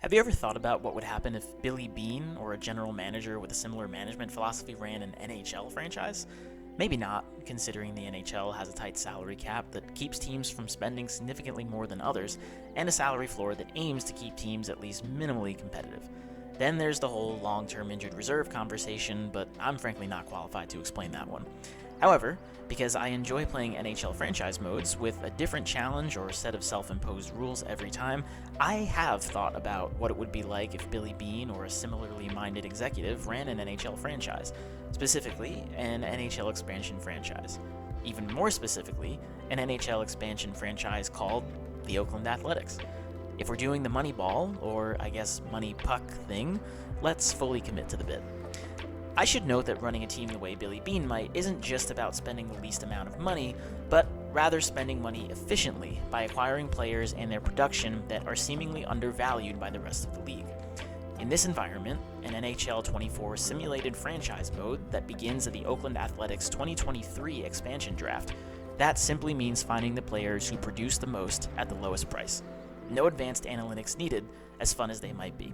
Have you ever thought about what would happen if Beane or a general manager with a similar management philosophy ran an NHL franchise? Maybe not, considering the NHL has a tight salary cap that keeps teams from spending significantly more than others, and a salary floor that aims to keep teams at least minimally competitive. Then there's the whole long-term injured reserve conversation, but I'm frankly not qualified to explain that one. However, because I enjoy playing NHL franchise modes with a different challenge or set of self-imposed rules every time, I have thought about what it would be like if Beane or a similarly minded executive ran an NHL franchise, specifically an NHL expansion franchise. Even more specifically, an NHL expansion franchise called the Oakland Athletics. If we're doing the money ball, or I guess money puck thing, let's fully commit to the bit. I should note that running a team the way Beane might isn't just about spending the least amount of money, but rather spending money efficiently by acquiring players and their production that are seemingly undervalued by the rest of the league. In this environment, an NHL 24 simulated franchise mode that begins at the Oakland Athletics 2023 expansion draft, that simply means finding the players who produce the most at the lowest price. No advanced analytics needed, as fun as they might be.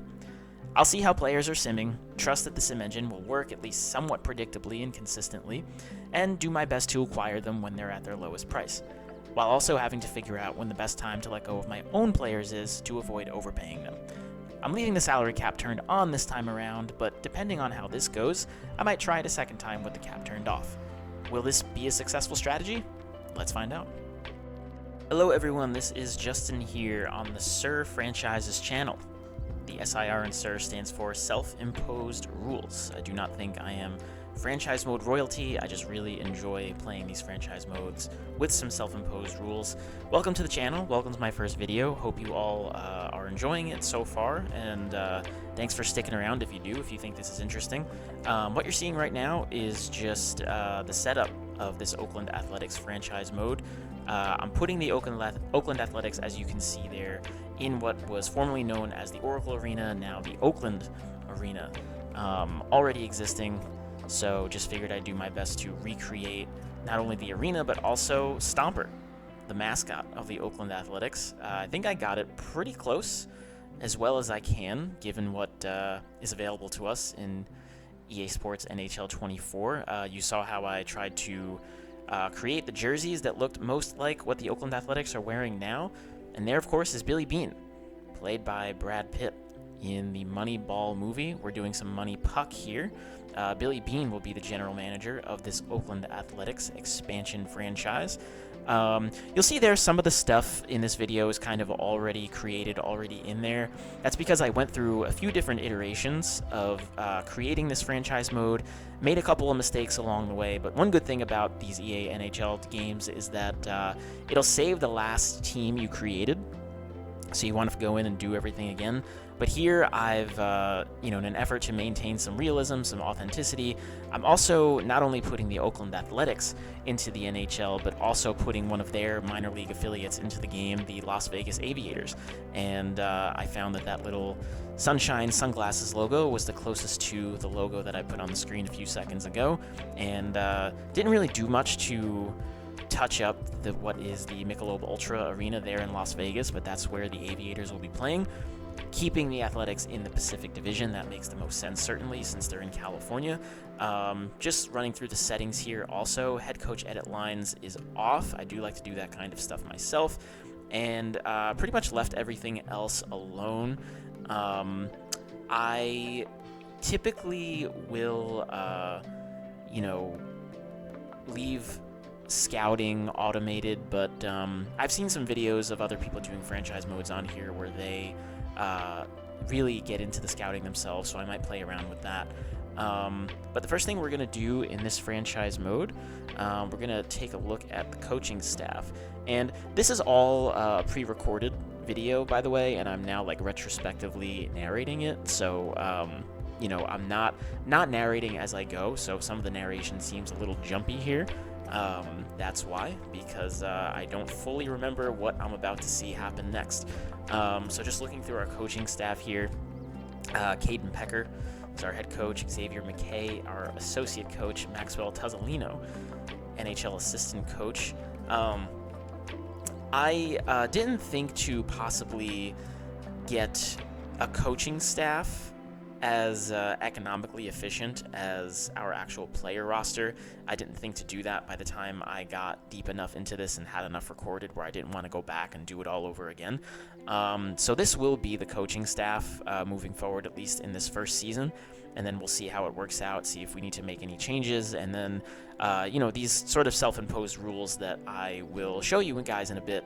I'll see how players are simming, trust that the sim engine will work at least somewhat predictably and consistently, and do my best to acquire them when they're at their lowest price, while also having to figure out when the best time to let go of my own players is to avoid overpaying them. I'm leaving the salary cap turned on this time around, but depending on how this goes, I might try it a second time with the cap turned off. Will this be a successful strategy? Let's find out. Hello everyone, this is Justin here on the Sir Franchises channel. The SIR in SIR stands for Self-Imposed Rules. I do not think I am franchise mode royalty. I just really enjoy playing these franchise modes with some self-imposed rules. Welcome to the channel. Welcome to my first video. Hope you all are enjoying it so far, and thanks for sticking around if you think this is interesting. What you're seeing right now is just the setup of this Oakland Athletics franchise mode. I'm putting the Oakland Athletics, as you can see there, in what was formerly known as the Oracle Arena, now the Oakland Arena, already existing. So just figured I'd do my best to recreate not only the arena, but also Stomper, the mascot of the Oakland Athletics. I think I got it pretty close, as well as I can, given what is available to us in EA Sports NHL 24. You saw how I tried to create the jerseys that looked most like what the Oakland Athletics are wearing now. And there, of course, is Beane, played by Brad Pitt in the Moneyball movie. We're doing some money puck here. Beane will be the general manager of this Oakland Athletics expansion franchise. You'll see there some of the stuff in this video is kind of already created, already in there. That's because I went through a few different iterations of creating this franchise mode, made a couple of mistakes along the way, but one good thing about these EA NHL games is that it'll save the last team you created, so you want to go in and do everything again. But here I've, in an effort to maintain some realism, some authenticity, I'm also not only putting the Oakland Athletics into the NHL, but also putting one of their minor league affiliates into the game, the Las Vegas Aviators. And I found that little sunshine sunglasses logo was the closest to the logo that I put on the screen a few seconds ago, and didn't really do much to touch up what is the Michelob Ultra Arena there in Las Vegas, but that's where the Aviators will be playing. Keeping the Athletics in the Pacific Division, that makes the most sense, certainly, since they're in California. Just running through the settings here also, head coach edit lines is off. I do like to do that kind of stuff myself, and pretty much left everything else alone. I typically will, leave scouting automated, but I've seen some videos of other people doing franchise modes on here where they really get into the scouting themselves, so I might play around with that. But the first thing we're going to do in this franchise mode, we're going to take a look at the coaching staff. And this is all pre-recorded video, by the way, and I'm now retrospectively narrating it, so I'm not narrating as I go, so some of the narration seems a little jumpy here. That's why, because I don't fully remember what I'm about to see happen next. So just looking through our coaching staff here, Caden Pecker is our head coach, Xavier McKay, our associate coach, Maxwell Tazolino, NHL assistant coach. I didn't think to possibly get a coaching staff as economically efficient as our actual player roster. I didn't think to do that by the time I got deep enough into this and had enough recorded where I didn't want to go back and do it all over again. So this will be the coaching staff moving forward, at least in this first season, and then we'll see how it works out, see if we need to make any changes, and then these sort of self-imposed rules that I will show you guys in a bit,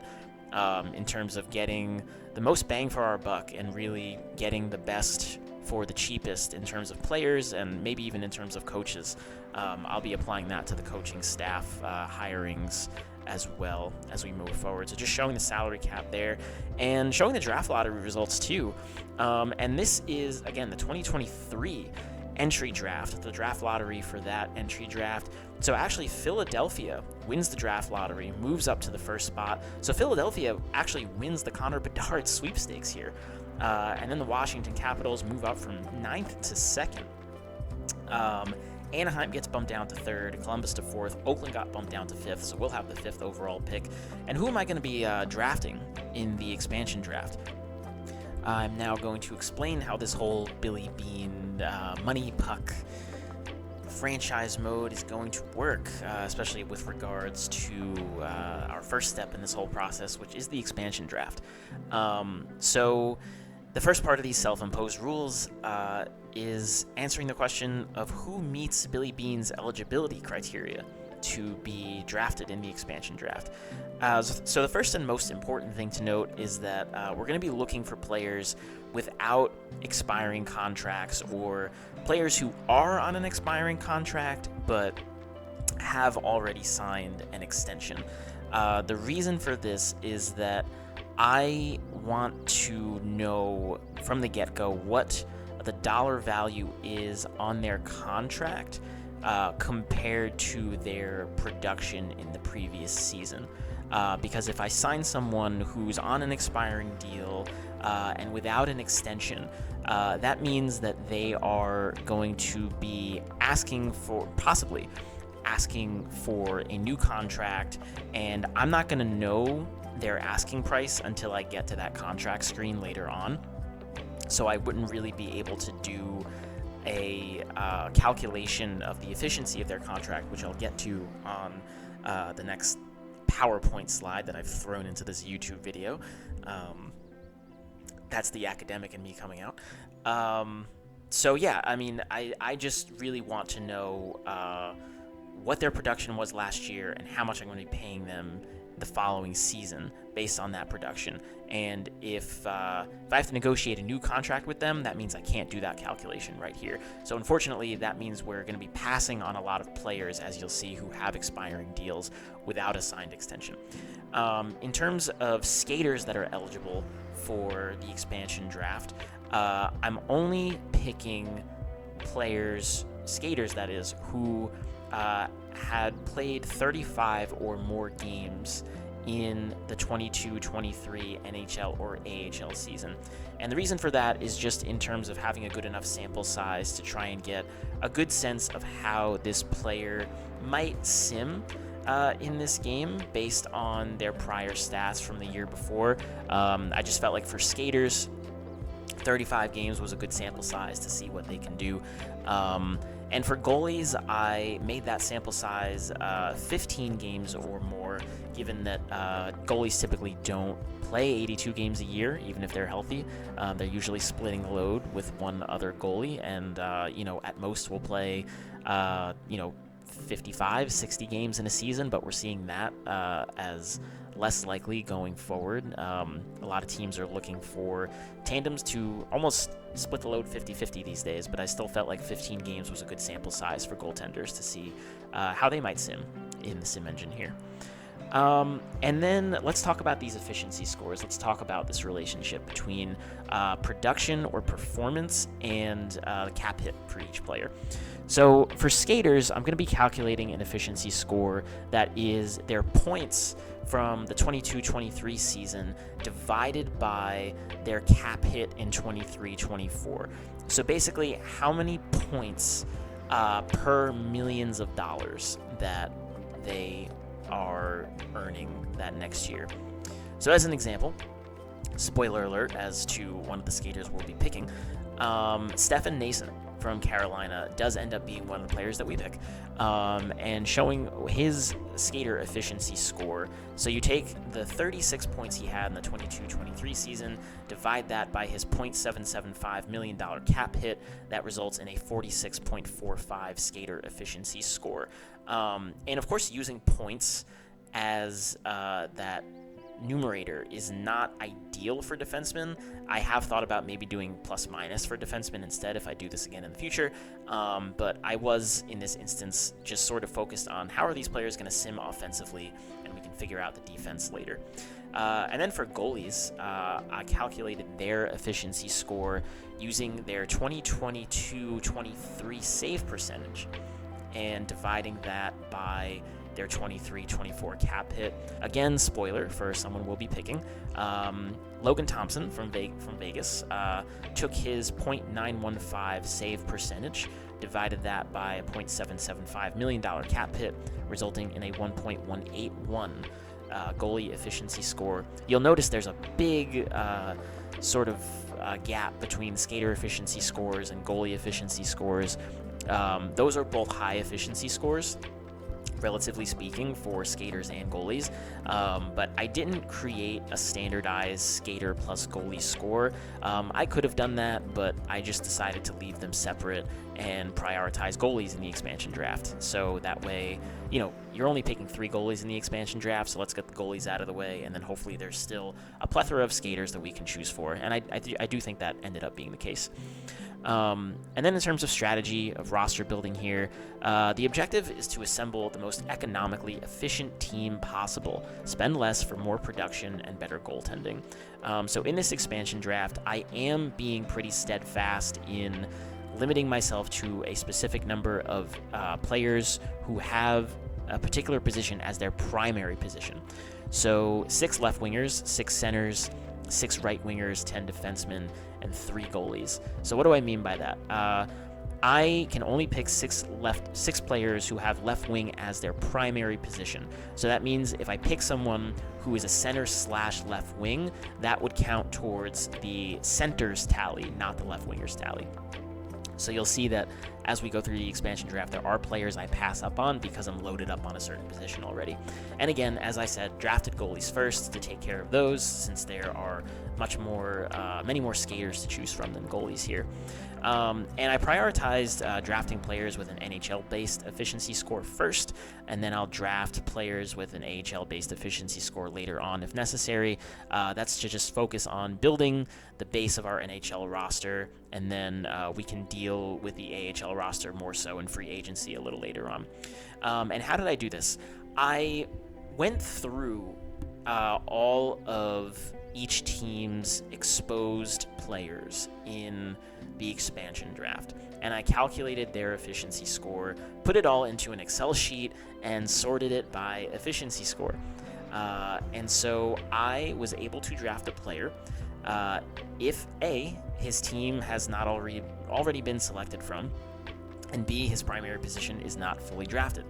in terms of getting the most bang for our buck and really getting the best for the cheapest in terms of players and maybe even in terms of coaches. I'll be applying that to the coaching staff hirings as well as we move forward. So just showing the salary cap there and showing the draft lottery results too. And this is, again, the 2023 entry draft, the draft lottery for that entry draft. So actually Philadelphia wins the draft lottery, moves up to the first spot. So Philadelphia actually wins the Connor Bedard sweepstakes here. And then the Washington Capitals move up from 9th to 2nd. Anaheim gets bumped down to 3rd, Columbus to 4th, Oakland got bumped down to 5th, so we'll have the 5th overall pick. And who am I going to be drafting in the expansion draft? I'm now going to explain how this whole Billy Beane money puck franchise mode is going to work, especially with regards to our first step in this whole process, which is the expansion draft. So the first part of these self-imposed rules is answering the question of who meets Billy Beane's eligibility criteria to be drafted in the expansion draft. So the first and most important thing to note is that we're going to be looking for players without expiring contracts, or players who are on an expiring contract but have already signed an extension. The reason for this is that I want to know from the get-go what the dollar value is on their contract compared to their production in the previous season. Because if I sign someone who's on an expiring deal and without an extension, that means that they are going to be possibly asking for a new contract, and I'm not going to know their asking price until I get to that contract screen later on. So I wouldn't really be able to do a calculation of the efficiency of their contract, which I'll get to on the next PowerPoint slide that I've thrown into this YouTube video. That's the academic in me coming out. So yeah, I mean, I just really want to know what their production was last year and how much I'm going to be paying them the following season based on that production. And if I have to negotiate a new contract with them, that means I can't do that calculation right here. So unfortunately, that means we're going to be passing on a lot of players, as you'll see, who have expiring deals without a signed extension. In terms of skaters that are eligible for the expansion draft, I'm only picking skaters that is, who had played 35 or more games in the 22-23 NHL or AHL season. And the reason for that is just in terms of having a good enough sample size to try and get a good sense of how this player might sim in this game based on their prior stats from the year before. I just felt like for skaters, 35 games was a good sample size to see what they can do. And for goalies, I made that sample size 15 games or more, given that goalies typically don't play 82 games a year, even if they're healthy. They're usually splitting the load with one other goalie, and at most will play 55, 60 games in a season, but we're seeing that as less likely going forward. A lot of teams are looking for tandems to almost split the load 50-50 these days, but I still felt like 15 games was a good sample size for goaltenders to see how they might sim in the sim engine here. And then let's talk about these efficiency scores. Let's talk about this relationship between production or performance and cap hit for each player. So for skaters, I'm going to be calculating an efficiency score that is their points from the 22-23 season divided by their cap hit in 23-24. So basically, how many points per millions of dollars that they are earning that next year. So as an example, Spoiler alert as to one of the skaters we'll be picking. Stefan Nason from Carolina does end up being one of the players that we pick, and showing his skater efficiency score. So you take the 36 points he had in the 22-23 season, divide that by his $0.775 million cap hit, that results in a 46.45 skater efficiency score. And of course, using points as that numerator is not ideal for defensemen. I have thought about maybe doing plus minus for defensemen instead if I do this again in the future, but I was in this instance just sort of focused on how are these players going to sim offensively, and we can figure out the defense later. And then for goalies, I calculated their efficiency score using their 2022-23 save percentage and dividing that by their 23-24 cap hit. Again, spoiler for someone we'll be picking. Logan Thompson from Vegas took his .915 save percentage, divided that by a $0.775 million cap hit, resulting in a 1.181 goalie efficiency score. You'll notice there's a big sort of gap between skater efficiency scores and goalie efficiency scores. Those are both high efficiency scores, relatively speaking, for skaters and goalies, but I didn't create a standardized skater plus goalie score. I could have done that, but I just decided to leave them separate and prioritize goalies in the expansion draft. So that way, you're only picking 3 goalies in the expansion draft, so let's get the goalies out of the way, and then hopefully there's still a plethora of skaters that we can choose for, and I do think that ended up being the case. And then in terms of strategy of roster building here, the objective is to assemble the most economically efficient team possible, spend less for more production and better goaltending. So in this expansion draft, I am being pretty steadfast in limiting myself to a specific number of players who have a particular position as their primary position. So 6 left wingers, 6 centers, 6 right wingers, 10 defensemen, and 3 goalies. So what do I mean by that? I can only pick 6 players who have left wing as their primary position. So that means if I pick someone who is a center / left wing, that would count towards the center's tally, not the left winger's tally. So you'll see that as we go through the expansion draft, there are players I pass up on because I'm loaded up on a certain position already. And again, as I said, drafted goalies first to take care of those, since there are many more skaters to choose from than goalies here. And I prioritized drafting players with an NHL-based efficiency score first, and then I'll draft players with an AHL-based efficiency score later on if necessary. That's to just focus on building the base of our NHL roster, and then we can deal with the AHL roster more so in free agency a little later on. And how did I do this? I went through all of each team's exposed players in the expansion draft, and I calculated their efficiency score, put it all into an Excel sheet, and sorted it by efficiency score. And so I was able to draft a player if A, his team has not already been selected from, and B, his primary position is not fully drafted.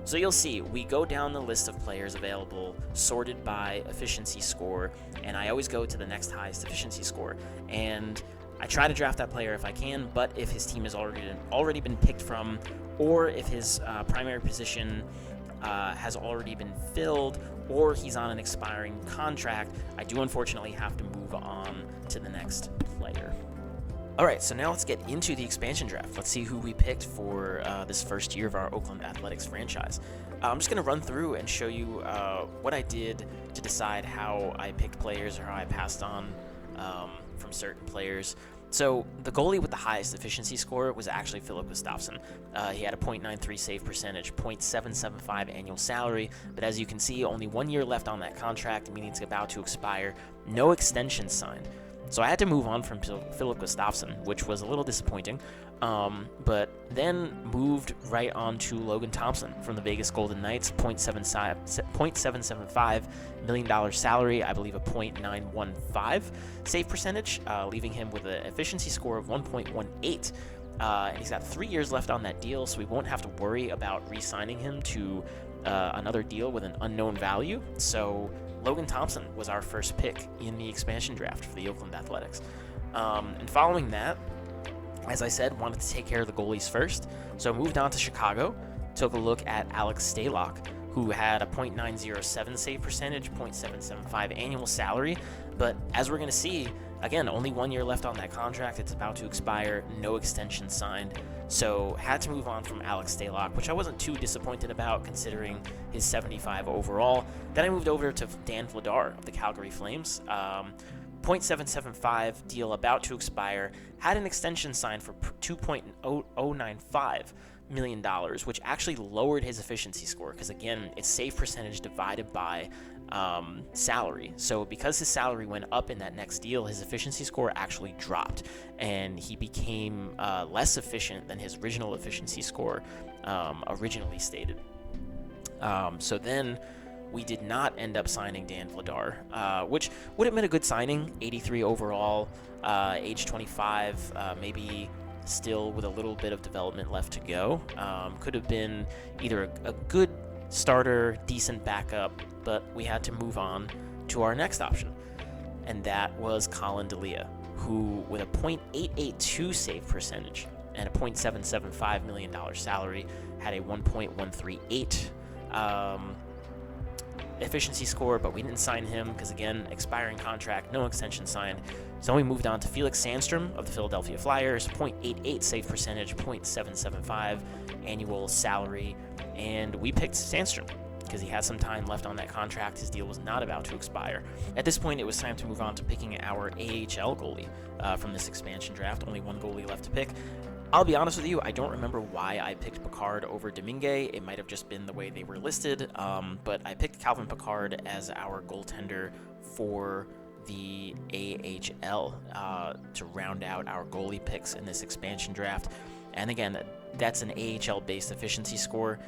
So you'll see, we go down the list of players available, sorted by efficiency score, and I always go to the next highest efficiency score. And I try to draft that player if I can, but if his team has already been picked from, or if his primary position has already been filled, or he's on an expiring contract, I do unfortunately have to move on to the next player. Alright, so now let's get into the expansion draft. Let's see who we picked for this first year of our Oakland Athletics franchise. I'm just going to run through and show you what I did to decide how I picked players or how I passed on from certain players. So the goalie with the highest efficiency score was actually Filip Gustafsson. He had a .93 save percentage, .775 annual salary, but as you can see, only 1 year left on that contract, meaning it's about to expire. No extension signed. So I had to move on from Filip Gustafsson, which was a little disappointing, but then moved right on to Logan Thompson from the Vegas Golden Knights, $0.775 million salary, I believe a .915 save percentage, leaving him with an efficiency score of 1.18. And he's got 3 years left on that deal, so we won't have to worry about re-signing him to another deal with an unknown value. So Logan Thompson was our first pick in the expansion draft for the Oakland Athletics. And following that, as I said, wanted to take care of the goalies first, so moved on to Chicago, took a look at Alex Stalock, who had a .907 save percentage, .775 annual salary, but as we're going to see, again, only 1 year left on that contract. It's about to expire, no extension signed, so had to move on from Alex Stalock, which I wasn't too disappointed about considering his 75 overall. Then I moved over to Dan Vladar of the Calgary Flames. .775 deal about to expire, had an extension signed for $2.095 million, which actually lowered his efficiency score because, again, it's save percentage divided by salary. So because his salary went up in that next deal, his efficiency score actually dropped, and he became less efficient than his original efficiency score originally stated. So then we did not end up signing Dan Vladar, which would have been a good signing. 83 overall, age 25, maybe still with a little bit of development left to go. Could have been either a good starter, decent backup, but we had to move on to our next option, and that was Colin D'Elia, who, with a .882 save percentage and a $0.775 million salary, had a 1.138 efficiency score, but we didn't sign him because, again, expiring contract, no extension signed. So we moved on to Felix Sandstrom of the Philadelphia Flyers, .88 save percentage, .775 annual salary, and we picked Sandstrom because he had some time left on that contract. His deal was not about to expire. At this point, it was time to move on to picking our AHL goalie from this expansion draft. Only one goalie left to pick. I'll be honest with you, I don't remember why I picked Picard over Domingue. It might have just been the way they were listed, but I picked Calvin Picard as our goaltender for the AHL to round out our goalie picks in this expansion draft. And again, that's an AHL-based efficiency score.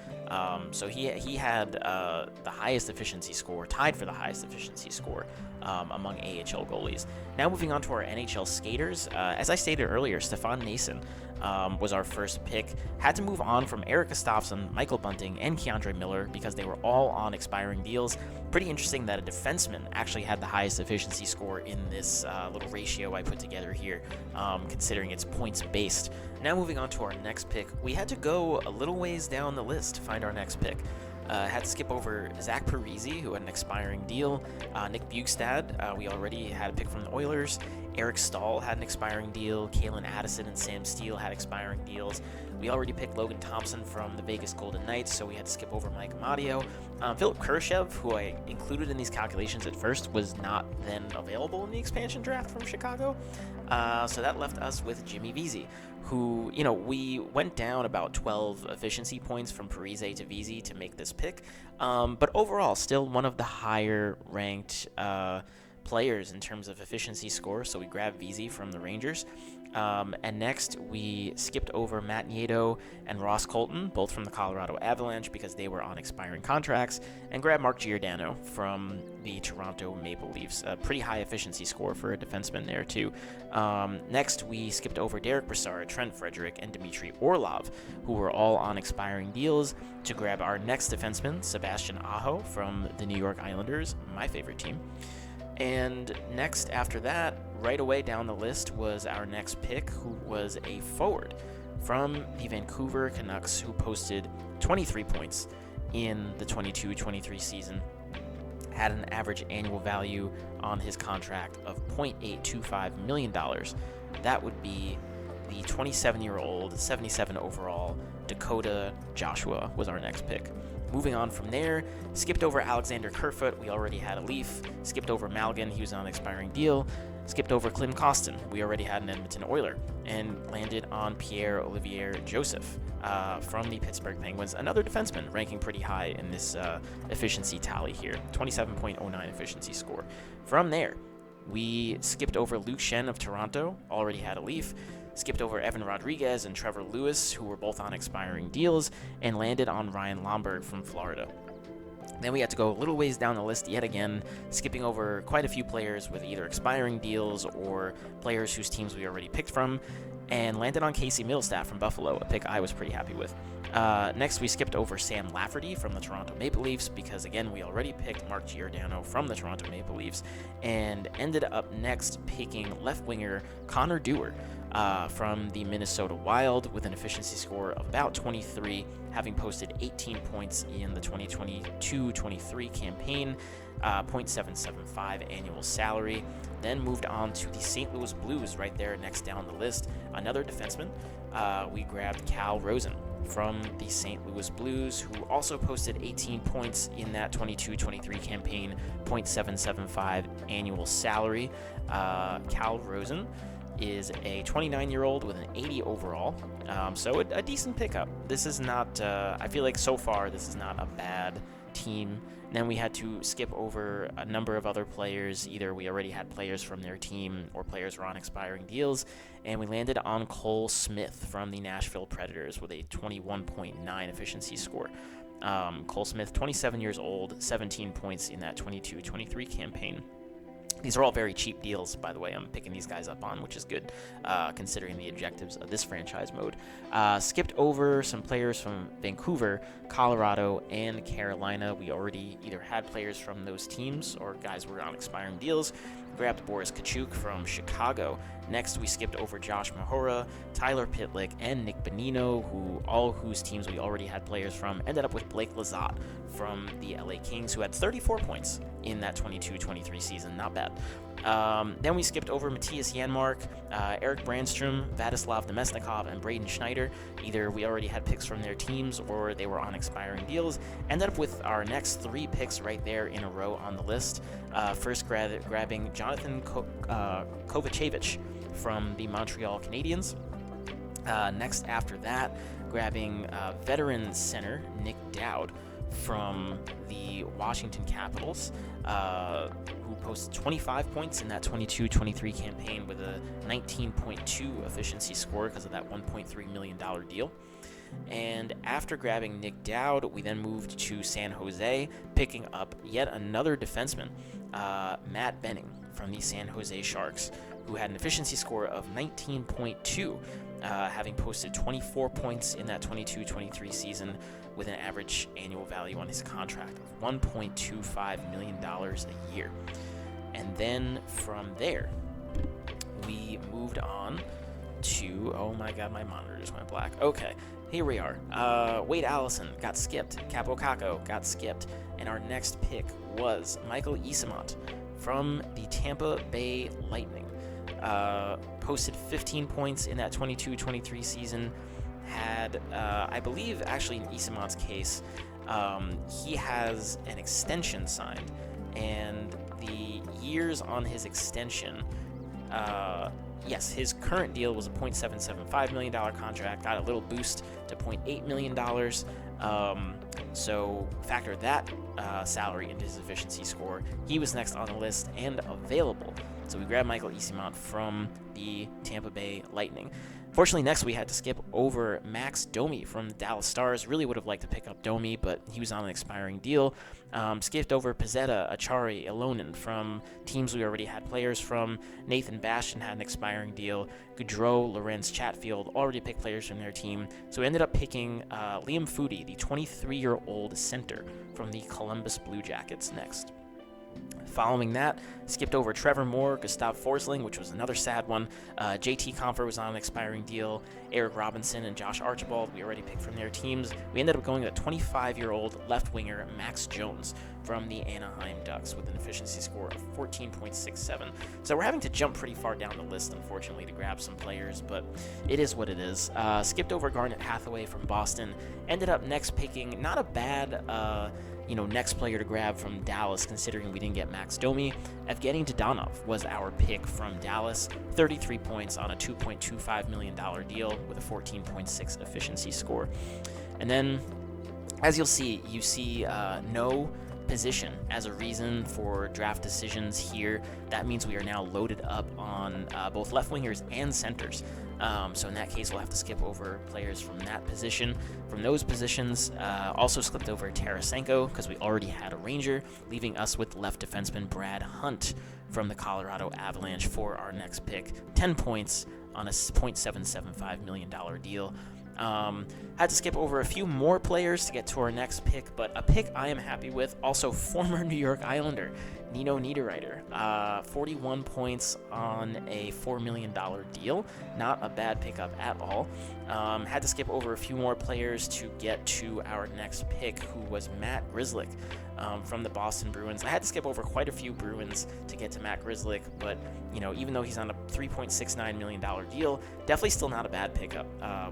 So he had the highest efficiency score, tied for the highest efficiency score among AHL goalies. Now moving on to our NHL skaters. As I stated earlier, Stefan Nason was our first pick. Had to move on from Eric Gustafsson, Michael Bunting, and Keandre Miller because they were all on expiring deals. Pretty interesting that a defenseman actually had the highest efficiency score in this little ratio I put together here, considering it's points-based. Now moving on to our next pick, we had to go a little ways down the list to find our next pick. Had to skip over Zach Parise, who had an expiring deal. Nick Bjugstad, we already had a pick from the Oilers. Eric Stahl had an expiring deal. Kalen Addison and Sam Steele had expiring deals. We already picked Logan Thompson from the Vegas Golden Knights, so we had to skip over Mike Amadio. Philip Kurashev, who I included in these calculations at first, was not then available in the expansion draft from Chicago. So that left us with Jimmy Vesey, who, we went down about 12 efficiency points from Parise to Vesey to make this pick. But overall, still one of the higher ranked players in terms of efficiency score. So we grabbed Vesey from the Rangers. And next, we skipped over Matt Nieto and Ross Colton, both from the Colorado Avalanche because they were on expiring contracts, and grabbed Mark Giordano from the Toronto Maple Leafs. A pretty high efficiency score for a defenseman there, too. Next, we skipped over Derek Brassard, Trent Frederick, and Dmitry Orlov, who were all on expiring deals, to grab our next defenseman, Sebastian Aho, from the New York Islanders, my favorite team. And next, after that, right away down the list was our next pick, who was a forward from the Vancouver Canucks, who posted 23 points in the 22-23 season, had an average annual value on his contract of $0.825 million. That would be the 27-year-old, 77 overall Dakota Joshua was our next pick. Moving on from there, skipped over Alexander Kerfoot. We already had a Leaf. Skipped over Malgin. He was on an expiring deal. Skipped over Klim Kostin. We already had an Edmonton Oiler. And landed on Pierre-Olivier Joseph from the Pittsburgh Penguins. Another defenseman ranking pretty high in this efficiency tally here. 27.09 efficiency score. From there, we skipped over Luke Shen of Toronto. Already had a Leaf. Skipped over Evan Rodriguez and Trevor Lewis, who were both on expiring deals, and landed on Ryan Lomberg from Florida. Then we had to go a little ways down the list yet again, skipping over quite a few players with either expiring deals or players whose teams we already picked from, and landed on Casey Middlestaff from Buffalo, a pick I was pretty happy with. Next, we skipped over Sam Lafferty from the Toronto Maple Leafs because, again, we already picked Mark Giordano from the Toronto Maple Leafs, and ended up next picking left winger Connor Dewar from the Minnesota Wild with an efficiency score of about 23, having posted 18 points in the 2022-23 campaign, .775 annual salary. Then moved on to the St. Louis Blues right there next down the list. Another defenseman. We grabbed Karl Rosen from the St. Louis Blues, who also posted 18 points in that 22-23 campaign, .775 annual salary. Karl Rosen is a 29-year-old with an 80 overall, so a decent pickup. This is not, I feel like so far this is not a bad team. Then we had to skip over a number of other players. Either we already had players from their team or players were on expiring deals, and we landed on Cole Smith from the Nashville Predators with a 21.9 efficiency score. Cole Smith, 27 years old, 17 points in that 22-23 campaign. These are all very cheap deals, by the way. I'm picking these guys up on, which is good, considering the objectives of this franchise mode. Skipped over some players from Vancouver, Colorado, and Carolina. We already either had players from those teams or guys were on expiring deals. Grabbed Boris Kachuk from Chicago. Next, we skipped over Josh Mahora, Tyler Pitlick, and Nick Bonino, whose teams we already had players from. Ended up with Blake Lizotte from the LA Kings, who had 34 points in that 22-23 season. Not bad. Then we skipped over Matthias Janmark, Eric Brandstrom, Vladislav Nemesnikov, and Braden Schneider. Either we already had picks from their teams or they were on expiring deals. Ended up with our next 3 picks right there in a row on the list. First grabbing Jonathan Kovacevic from the Montreal Canadiens. Next after that, grabbing veteran center Nick Dowd from the Washington Capitals, who posted 25 points in that 22-23 campaign with a 19.2 efficiency score because of that $1.3 million deal. And after grabbing Nick Dowd, we then moved to San Jose, picking up yet another defenseman, Matt Benning from the San Jose Sharks, who had an efficiency score of 19.2, having posted 24 points in that 22-23 season with an average annual value on his contract of $1.25 million a year. And then from there, we moved on to, oh my god, my monitor just went black. Okay, here we are. Wade Allison got skipped. Capo Caco got skipped. And our next pick was Michael Eyssimont from the Tampa Bay Lightning. Posted 15 points in that 22-23 season. Had, I believe, actually in Eysimont's case, he has an extension signed, and the years on his extension, yes, his current deal was a $0.775 million contract, got a little boost to $0.8 million, so factor that salary into his efficiency score. He was next on the list and available. So we grabbed Michael Eyssimont from the Tampa Bay Lightning. Fortunately, next we had to skip over Max Domi from the Dallas Stars. Really would have liked to pick up Domi, but he was on an expiring deal. Skipped over Pizzetta, Achari, Ilonen from teams we already had players from. Nathan Bastian had an expiring deal. Goudreau, Lorenz, Chatfield already picked players from their team. So we ended up picking Liam Foudy, the 23-year-old center from the Columbus Blue Jackets, next. Following that, skipped over Trevor Moore, Gustav Forsling, which was another sad one. JT Compher was on an expiring deal. Eric Robinson and Josh Archibald, we already picked from their teams. We ended up going with a 25-year-old left winger, Max Jones, from the Anaheim Ducks with an efficiency score of 14.67. So we're having to jump pretty far down the list, unfortunately, to grab some players, but it is what it is. Skipped over Garnet Hathaway from Boston. Ended up next picking not a bad next player to grab from Dallas, considering we didn't get Max Domi. Evgeny Dodonov was our pick from Dallas. 33 points on a $2.25 million deal with a 14.6 efficiency score. And then, as you see no position as a reason for draft decisions here. That means we are now loaded up on both left wingers and centers. So in that case, we'll have to skip over players from that position. From those positions, also skipped over Tarasenko because we already had a Ranger, leaving us with left defenseman Brad Hunt from the Colorado Avalanche for our next pick. 10 points on a $0.775 million deal. Had to skip over a few more players to get to our next pick, but a pick I am happy with. Also, former New York Islander, Nino Niederreiter. 41 points on a $4 million deal. Not a bad pickup at all. Had to skip over a few more players to get to our next pick, who was Matt Grzelcyk from the Boston Bruins. I had to skip over quite a few Bruins to get to Matt Grzelcyk, but even though he's on a $3.69 million deal, definitely still not a bad pickup.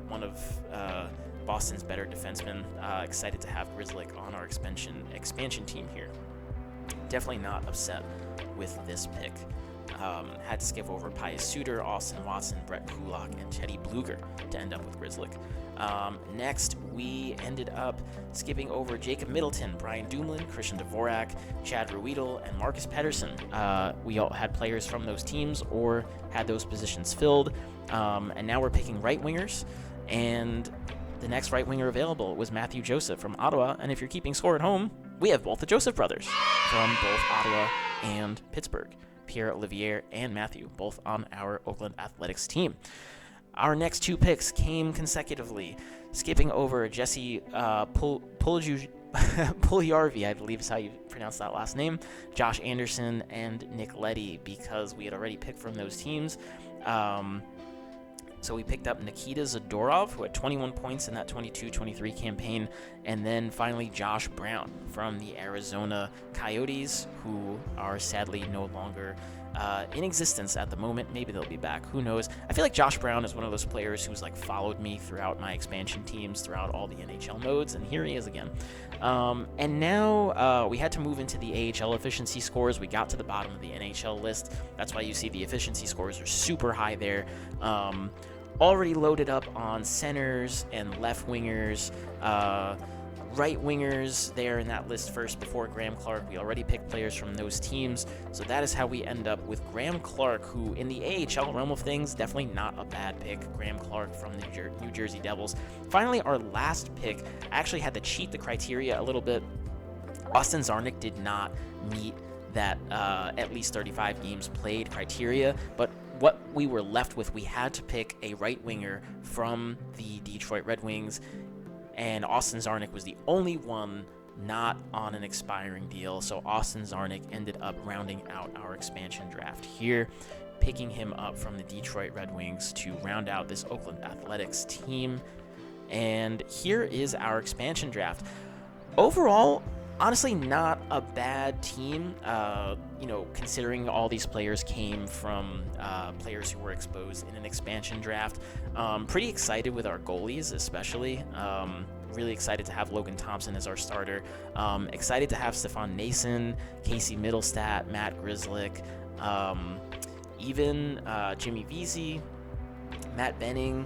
One of Boston's better defensemen. Excited to have Grzelcyk on our expansion team here. Definitely not upset with this pick. Had to skip over Pius Suter, Austin Watson, Brett Kulak, and Teddy Bluger to end up with Grzelcyk. Next, we ended up skipping over Jacob Middleton, Brian Dumoulin, Christian Dvorak, Chad Ruedel, and Marcus Pettersson. We all had players from those teams or had those positions filled. And now we're picking right wingers. And the next right winger available was Matthew Joseph from Ottawa. And if you're keeping score at home, we have both the Joseph brothers from both Ottawa and Pittsburgh. Pierre-Olivier and Matthew, both on our Oakland Athletics team. Our next two picks came consecutively, skipping over Jesse Puljujarvi, I believe is how you pronounce that last name, Josh Anderson, and Nick Leddy, because we had already picked from those teams. So we picked up Nikita Zadorov, who had 21 points in that 22-23 campaign, and then finally Josh Brown from the Arizona Coyotes, who are sadly no longer in existence at the moment. Maybe they'll be back. Who knows? I feel like Josh Brown is one of those players who's followed me throughout my expansion teams, throughout all the NHL modes, and here he is again. And now we had to move into the AHL efficiency scores. We got to the bottom of the NHL list. That's why you see the efficiency scores are super high there. Already loaded up on centers and left wingers, right wingers there in that list first before Graham Clark. We already picked players from those teams, so that is how we end up with Graham Clark, who in the AHL realm of things, definitely not a bad pick. Graham Clark from the New Jersey Devils. Finally, our last pick, I actually had to cheat the criteria a little bit. Austin Czarnik did not meet that at least 35 games played criteria, but what we were left with, we had to pick a right winger from the Detroit Red Wings, and Austin Czarnik was the only one not on an expiring deal, so Austin Czarnik ended up rounding out our expansion draft here, picking him up from the Detroit Red Wings to round out this Oakland Athletics team. And here is our expansion draft. Overall, honestly, not a bad team, considering all these players came from players who were exposed in an expansion draft. Pretty excited with our goalies, especially. Really excited to have Logan Thompson as our starter. Excited to have Stefan Nason, Casey Middlestat, Matt Grzelcyk, even Jimmy Vesey, Matt Benning,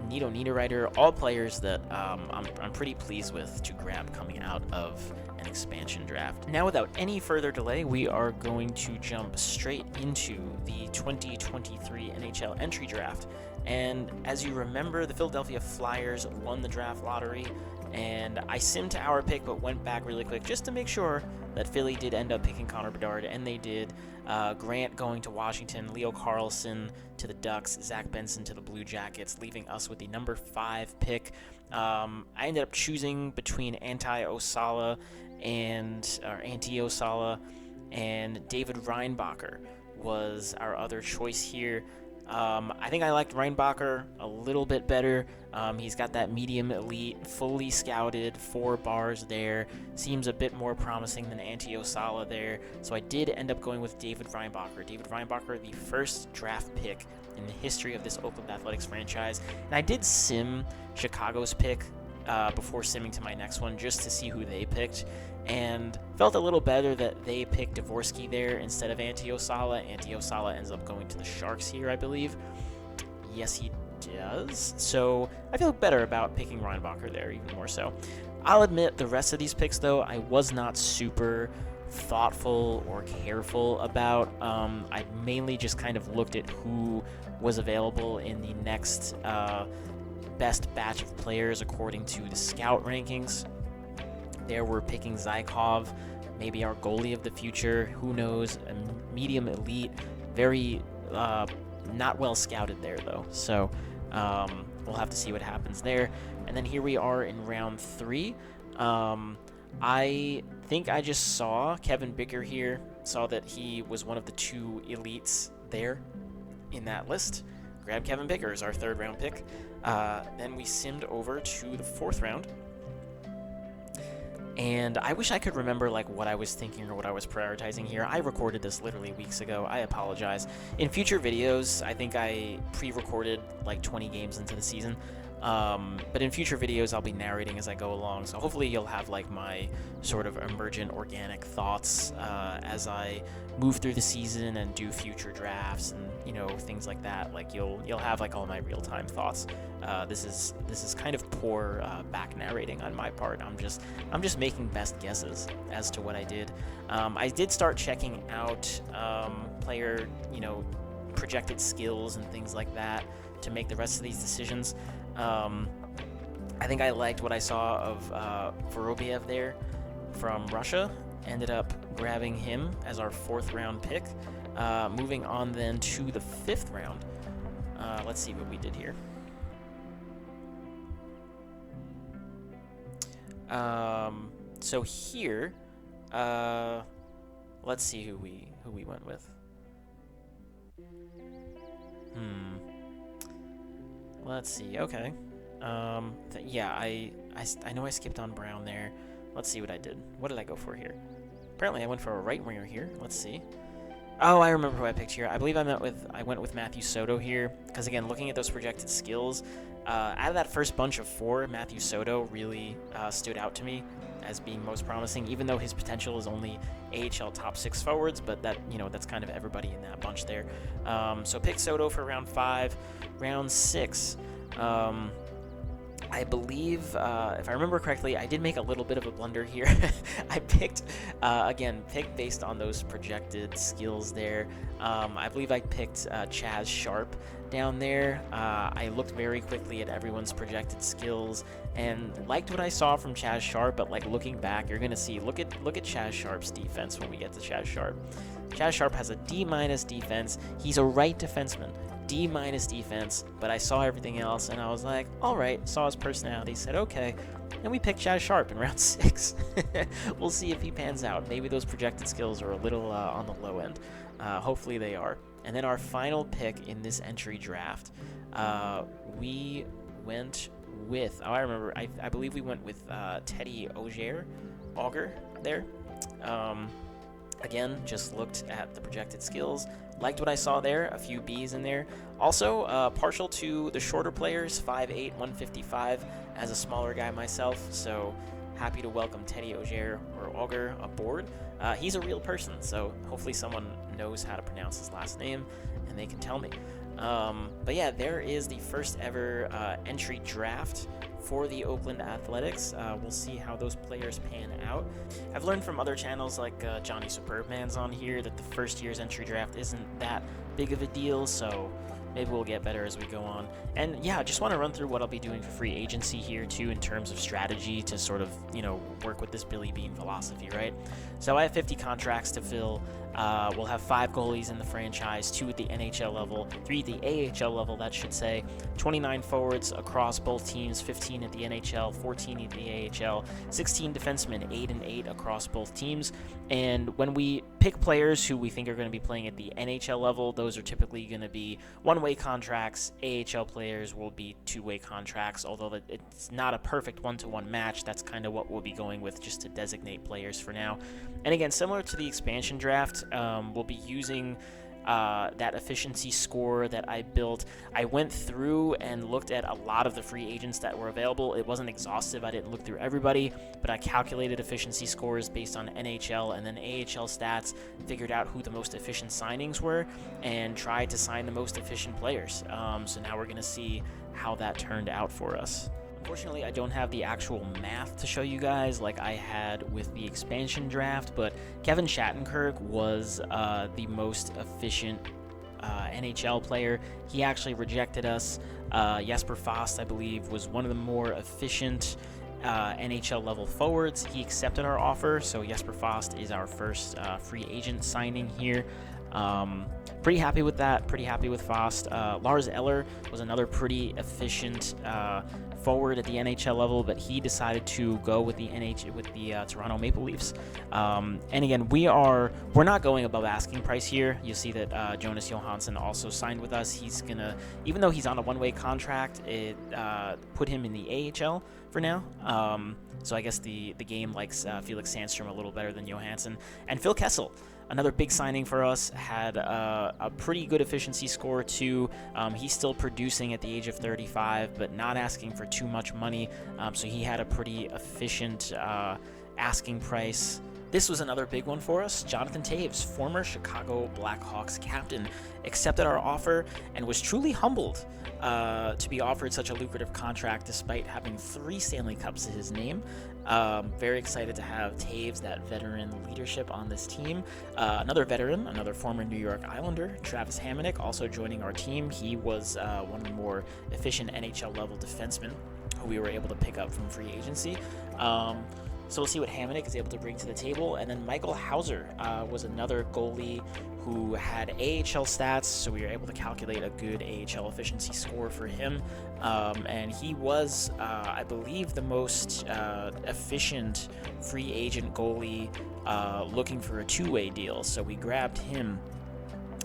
Nino Niederreiter, all players that I'm pretty pleased with to grab coming out of an expansion draft. Now, without any further delay, we are going to jump straight into the 2023 NHL entry draft. And as you remember, the Philadelphia Flyers won the draft lottery, and I simmed to our pick but went back really quick just to make sure that Philly did end up picking Connor Bedard, and they did. Grant going to Washington, Leo Carlsson to the Ducks, Zach Benson to the Blue Jackets, leaving us with the number 5 pick. I ended up choosing between Antti Osala and David Reinbacher was our other choice here. I think I liked Reinbacher a little bit better. He's got that medium elite, fully scouted, 4 bars there. Seems a bit more promising than Antti Osala there. So I did end up going with David Reinbacher. David Reinbacher, the first draft pick in the history of this Oakland Athletics franchise. And I did sim Chicago's pick before simming to my next one just to see who they picked. And felt a little better that they picked Dvorsky there instead of Antti Osala. Antti Osala ends up going to the Sharks here, I believe. Yes, he does. So I feel better about picking Reinbacher there, even more so. I'll admit the rest of these picks, though, I was not super thoughtful or careful about. I mainly just kind of looked at who was available in the next best batch of players according to the scout rankings. There we're picking Zykov, maybe our goalie of the future, who knows, a medium elite, very not well scouted there though. So We'll have to see what happens there. And then here we are in round 3. I think I just saw Kevin Bicker here, saw that he was one of the 2 elites there in that list. Grab Kevin Bicker as our 3rd round pick. Then we simmed over to the 4th round. And I wish I could remember like what I was thinking or what I was prioritizing here. I recorded this literally weeks ago. I apologize. In future videos, I think I pre-recorded like 20 games into the season. But in future videos, I'll be narrating as I go along. So hopefully you'll have like my sort of emergent organic thoughts as I move through the season and do future drafts and, you know, things like that. Like you'll have like all my real-time thoughts. This is kind of poor back narrating on my part. I'm just making best guesses as to what I did. I did start checking out player, you know, projected skills and things like that to make the rest of these decisions. I think I liked what I saw of Vorobiev there from Russia. Ended up grabbing him as our 4th round pick. Moving on then to the 5th round. Let's see what we did here. So here, let's see who we went with. Let's see. Okay. Yeah, I know I skipped on Brown there. Let's see what I did. What did I go for here? Apparently I went for a right winger here. Let's see. Oh, I remember who I picked here. I believe I went with Matthew Soto here, because again, looking at those projected skills, out of that first bunch of 4, Matthew Soto really stood out to me as being most promising, even though his potential is only AHL top 6 forwards, but that, you know, that's kind of everybody in that bunch there. So pick Soto for round 5. Round 6, I believe, if I remember correctly, I did make a little bit of a blunder here. I picked based on those projected skills there. I believe I picked Chaz Sharp down there. I looked very quickly at everyone's projected skills and liked what I saw from Chaz Sharp, but like looking back, you're gonna see, look at Chaz Sharp's defense when we get to Chaz Sharp. Chaz Sharp has a D- defense. He's a right defenseman. D- defense, but I saw everything else and I was like, all right, saw his personality, said okay, and we picked Chaz Sharp in round 6. We'll see if he pans out. Maybe those projected skills are a little on the low end. Hopefully they are. And then our final pick in this entry draft, we went with, I remember, I believe we went with Teddy Auger there. Again, just looked at the projected skills, liked what I saw there, a few B's in there. Also, partial to the shorter players, 5'8", 155, as a smaller guy myself, so happy to welcome Teddy Auger aboard. He's a real person, so hopefully someone knows how to pronounce his last name, and they can tell me. But yeah, there is the first ever entry draft for the Oakland Athletics. We'll see how those players pan out. I've learned from other channels like Johnny Superbman's on here that the first year's entry draft isn't that big of a deal, so maybe we'll get better as we go on. And yeah, I just want to run through what I'll be doing for free agency here too in terms of strategy to sort of, you know, work with this Billy Beane philosophy, right? So I have 50 contracts to fill. We'll have 5 goalies in the franchise, 2 at the NHL level, 3 at the AHL level, that should say, 29 forwards across both teams, 15 at the NHL, 14 at the AHL, 16 defensemen, 8 and 8 across both teams. And when we pick players who we think are going to be playing at the NHL level, those are typically going to be one-way contracts. AHL players will be two-way contracts, although it's not a perfect one-to-one match. That's kind of what we'll be going with just to designate players for now. And again, similar to the expansion draft, we'll be using that efficiency score that I built. I went through and looked at a lot of the free agents that were available. It wasn't exhaustive. I didn't look through everybody, but I calculated efficiency scores based on NHL and then AHL stats, figured out who the most efficient signings were, and tried to sign the most efficient players. So now we're going to see how that turned out for us. Unfortunately, I don't have the actual math to show you guys like I had with the expansion draft, but Kevin Shattenkirk was the most efficient NHL player. He actually rejected us. Jesper Fast, I believe, was one of the more efficient NHL level forwards. He accepted our offer, so Jesper Fast is our first free agent signing here. pretty happy with that. Pretty happy with Fost. Lars Eller was another pretty efficient forward at the NHL level, but he decided to go with the Toronto Maple Leafs. And again, we're not going above asking price here. You see that Jonas Johansson also signed with us. He's gonna, even though he's on a one-way contract, it put him in the AHL for now. So I guess the game likes Felix Sandstrom a little better than Johansson. And Phil Kessel, another big signing for us, had a pretty good efficiency score too. He's still producing at the age of 35, but not asking for too much money. So he had a pretty efficient asking price. This was another big one for us. Jonathan Toews, former Chicago Blackhawks captain, accepted our offer and was truly humbled to be offered such a lucrative contract despite having 3 Stanley Cups to his name. Very excited to have Toews, that veteran leadership on this team. Another veteran, another former New York Islander, Travis Hamonic, also joining our team. He was one of the more efficient NHL level defensemen who we were able to pick up from free agency. So we'll see what Hamonic is able to bring to the table. And then Michael Hauser was another goalie who had AHL stats, so we were able to calculate a good AHL efficiency score for him. And he was, I believe, the most efficient free agent goalie looking for a two-way deal. So we grabbed him.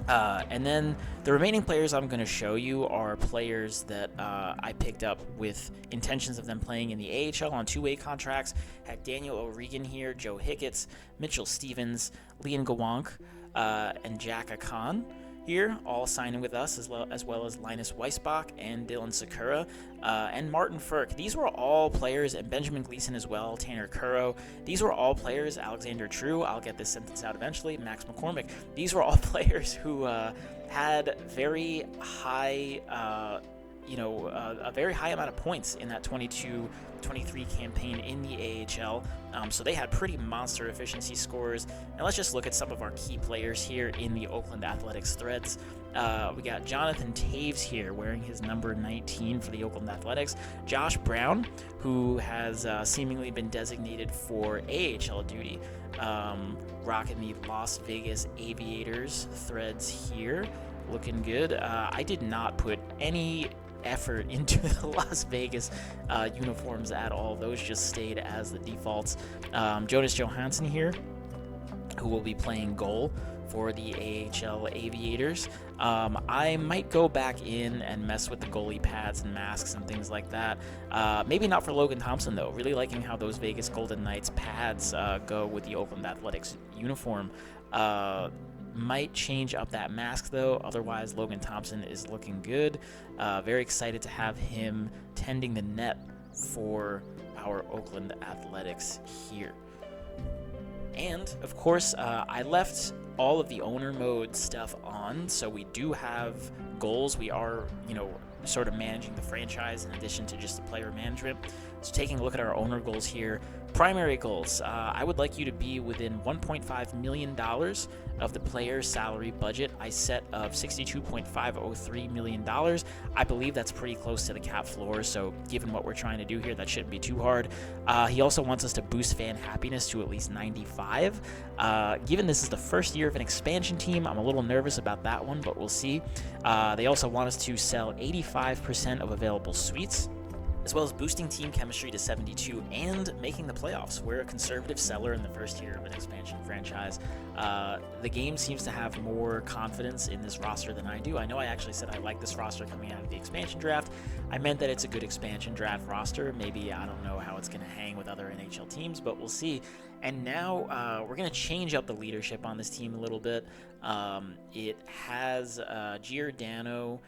And then the remaining players I'm going to show you are players that I picked up with intentions of them playing in the AHL on two-way contracts. Had Daniel O'Regan here, Joe Hicketts, Mitchell Stevens, Leon Gawank, and Jack Akan here, all signing with us, as well as Linus Weisbach and Dylan Sakura, and Martin Firk. These were all players, and Benjamin Gleason as well, Tanner Curro. These were all players, Alexander True, I'll get this sentence out eventually, Max McCormick. These were all players who had very high, a very high amount of points in that 22-23 campaign in the AHL. So they had pretty monster efficiency scores. And let's just look at some of our key players here in the Oakland Athletics threads. We got Jonathan Toews here wearing his number 19 for the Oakland Athletics. Josh Brown, who has seemingly been designated for AHL duty, rocking the Las Vegas Aviators threads here. Looking good. I did not put any effort into the Las Vegas uniforms at all. Those just stayed as the defaults. Jonas Johansson here, who will be playing goal for the AHL Aviators. I might go back in and mess with the goalie pads and masks and things like that. Maybe not for Logan Thompson, though. Really liking how those Vegas Golden Knights pads go with the Oakland Athletics uniform. Might change up that mask, though. Otherwise, Logan Thompson is looking good. Very excited to have him tending the net for our Oakland Athletics here. And, of course, I left all of the owner mode stuff on, so we do have goals. We are, sort of managing the franchise in addition to just the player management. So taking a look at our owner goals here. Primary goals. I would like you to be within $1.5 million of the player's salary budget I set of $62.503 million. I believe that's pretty close to the cap floor, so given what we're trying to do here, that shouldn't be too hard. He also wants us to boost fan happiness to at least 95. Given this is the first year of an expansion team, I'm a little nervous about that one, but we'll see. They also want us to sell 85% of available suites, as well as boosting team chemistry to 72 and making the playoffs. We're a conservative seller in the first year of an expansion franchise. The game seems to have more confidence in this roster than I do. I know I actually said I like this roster coming out of the expansion draft. I meant that it's a good expansion draft roster. Maybe I don't know how it's going to hang with other NHL teams, but we'll see. And now we're going to change up the leadership on this team a little bit. It has Giordano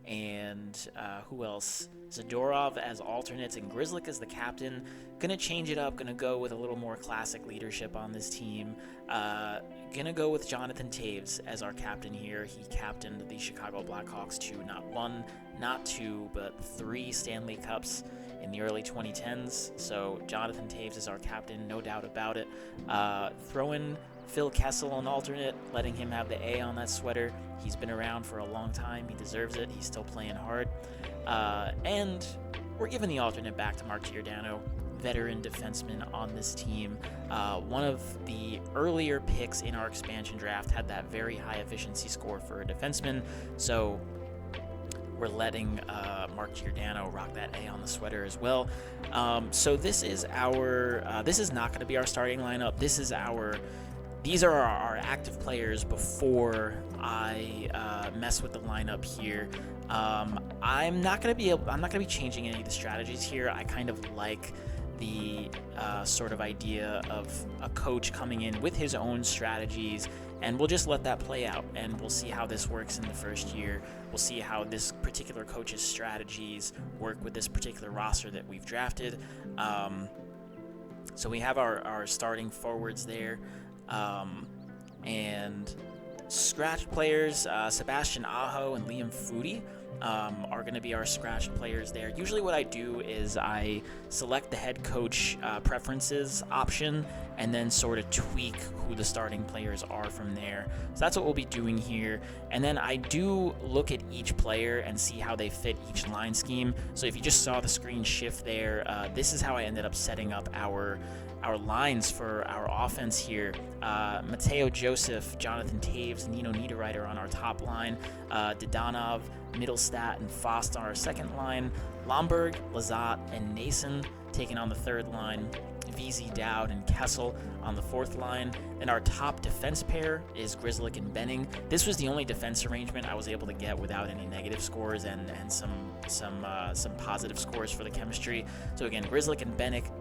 and who else? Zadorov as alternates and Grzelcyk as the captain. Gonna change it up, gonna go with a little more classic leadership on this team. Gonna go with Jonathan Toews as our captain here. He captained the Chicago Blackhawks to not one, not two, but 3 Stanley Cups in the early 2010s. So Jonathan Toews is our captain, no doubt about it. Throw in Phil Kessel on alternate, letting him have the A on that sweater. He's been around for a long time. He deserves it. He's still playing hard. And we're giving the alternate back to Mark Giordano. veteran defenseman on this team. One of the earlier picks in our expansion draft had that very high efficiency score for a defenseman, so we're letting Mark Giordano rock that A on the sweater as well. So this is our this is not going to be our starting lineup. These are our active players before I mess with the lineup here. I'm not going to be changing any of the strategies here. I kind of like the sort of idea of a coach coming in with his own strategies, and we'll just let that play out, and we'll see how this works in the first year. We'll see how this particular coach's strategies work with this particular roster that we've drafted. So we have our starting forwards there, and scratch players, Sebastian Aho and Liam Foudy are going to be our scratched players there. Usually what I do is I select the head coach preferences option and then sort of tweak who the starting players are from there. So that's what we'll be doing here. And then I do look at each player and see how they fit each line scheme. So if you just saw the screen shift there, this is how I ended up setting up our lines for our offense here. Mateo Joseph, Jonathan Taves, Nino Niederreiter on our top line, Didanov, Middlestat, and Fost on our second line, Lomberg, Lazat, and Nason taking on the third line, VZ, Dowd, and Kessel on the fourth line. Then our top defense pair is Grzelcyk and Benning. This was the only defense arrangement I was able to get without any negative scores and some positive scores for the chemistry. So again, Grzelcyk and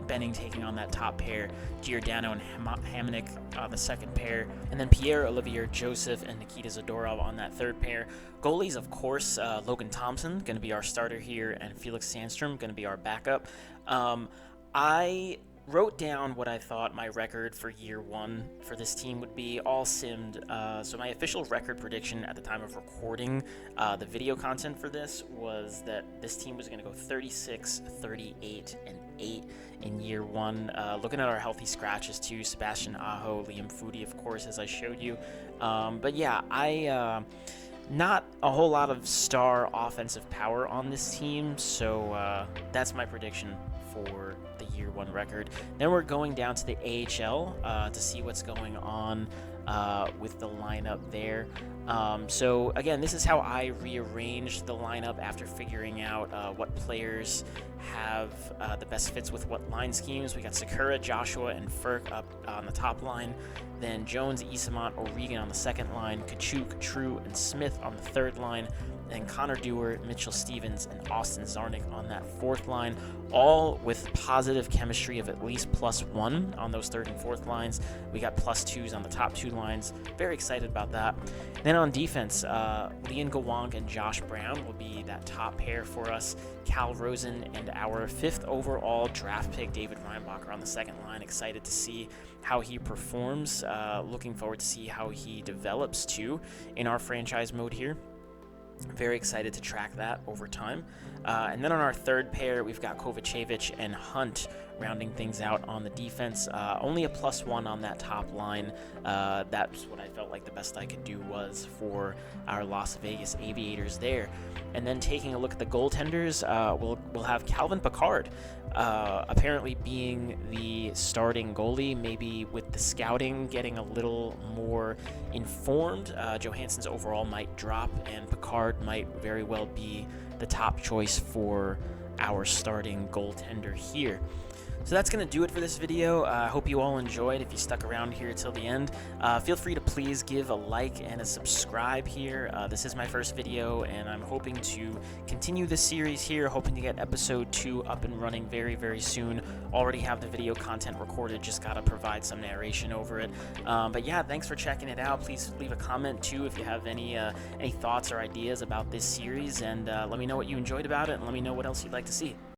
Benning taking on that top pair, Giordano and Hamonic on the second pair, and then Pierre-Olivier Joseph and Nikita Zadorov on that third pair. Goalies, of course, Logan Thompson going to be our starter here, and Felix Sandstrom going to be our backup. I wrote down what I thought my record for year one for this team would be, all simmed. So my official record prediction at the time of recording the video content for this was that this team was going to go 36, 38, and 8 in year one. Looking at our healthy scratches too, Sebastian Aho, Liam Foudy, of course, as I showed you. But yeah, not a whole lot of star offensive power on this team, so that's my prediction for the year one record. Then we're going down to the AHL to see what's going on with the lineup there. So again, this is how I rearranged the lineup after figuring out what players have the best fits with what line schemes. We got Sakura, Joshua, and Ferk up on the top line. Then Jones, Isamont, O'Regan on the second line. Kachuk, True, and Smith on the third line. And Connor Dewar, Mitchell Stevens, and Austin Zarnik on that fourth line, all with positive chemistry of at least +1 on those third and fourth lines. We got +2s on the top two lines. Very excited about that. Then on defense, Lian Gawonk and Josh Brown will be that top pair for us. Cal Rosen and our 5th overall draft pick, David Reinbacher, on the second line. Excited to see how he performs. Looking forward to see how he develops too in our franchise mode here. Very excited to track that over time. And then on our third pair, we've got Kovacevic and Hunt rounding things out on the defense. Only a +1 on that top line. That's what I felt like the best I could do was for our Las Vegas Aviators there. And then taking a look at the goaltenders, we'll have Calvin Pickard apparently being the starting goalie, maybe with the scouting getting a little more informed. Johansson's overall might drop, and Pickard might very well be the top choice for our starting goaltender here. So that's going to do it for this video. I hope you all enjoyed. If you stuck around here till the end, feel free to please give a like and a subscribe here. This is my first video, and I'm hoping to continue this series here, hoping to get episode 2 up and running very, very soon. Already have the video content recorded, just got to provide some narration over it. But yeah, thanks for checking it out. Please leave a comment too if you have any thoughts or ideas about this series, and let me know what you enjoyed about it, and let me know what else you'd like to see.